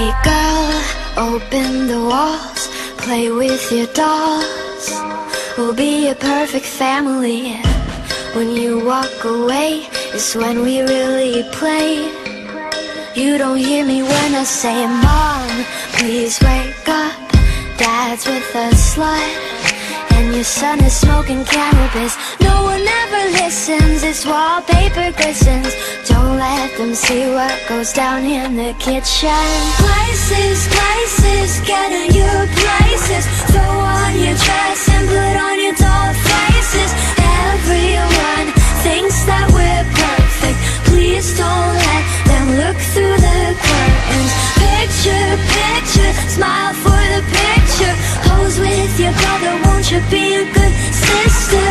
Hey girl, open the walls, play with your dolls. We'll be a perfect family. When you walk away is when we really play. You don't hear me when I say, Mom, please wake up. Dad's with a slut, and your son is smoking cannabis. No one ever listens, this wallpaper glistens. Don't let them see what goes down in the kitchen. Places, places, get in your places. Throw on your dress and put on your doll faces. Everyone thinks that we're perfect. Please don't let them look through the curtains. Picture, picture, smile for the picture. Pose with your brother, won't you be a good sister?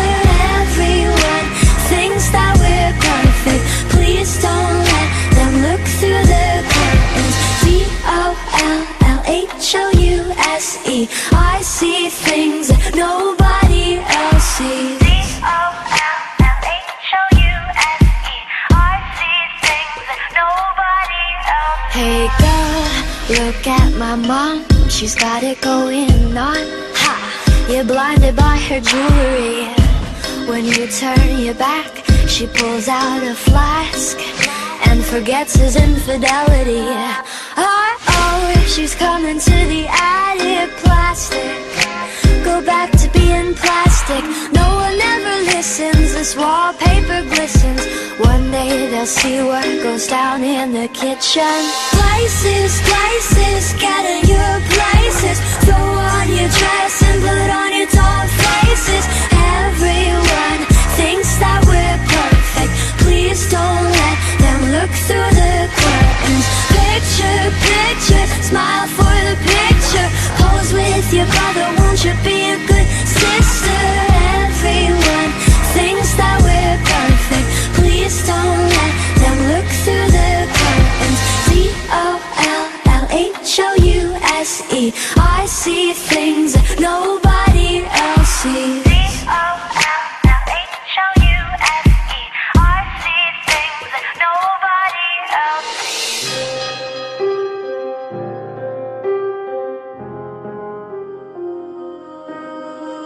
Everyone thinks that we're perfect. Please don't let them look through the curtains. DOLLHOUSE. I see things that nobody else sees. Hey girl, look at my mom, she's got it going on. Ha! You're blinded by her jewelry. When you turn your back, she pulls out a flask and forgets his infidelity. Oh, she's coming to the attic. Plastic, go back to being plastic. No one ever listens, this wallpaper glistens. One day they'll see what goes down in the kitchen. Places, places, get in your places. Throw on your dress and put on your doll faces. Everyone thinks that we're perfect. Please don't let them look through the curtains. Picture, picture, smile for the picture. Pose with your brother, won't you be a good sister? Everyone thinks that we're perfect. Please don't let them look through the curtains. DOLLHOUSE. I see things that nobody else sees.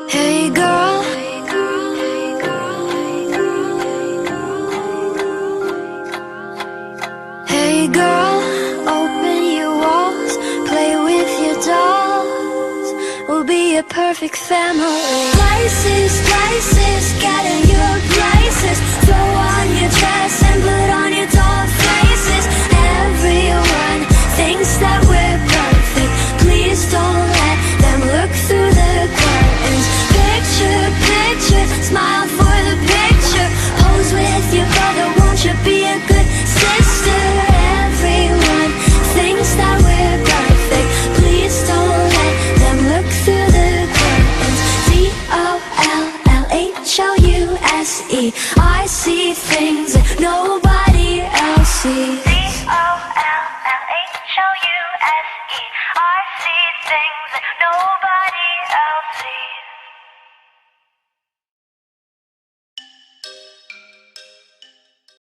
Hey girl, hey girl, open your walls, play with your dolls. We'll be a perfect family. Places, places, get in your places. Throw on your dress and put on your doll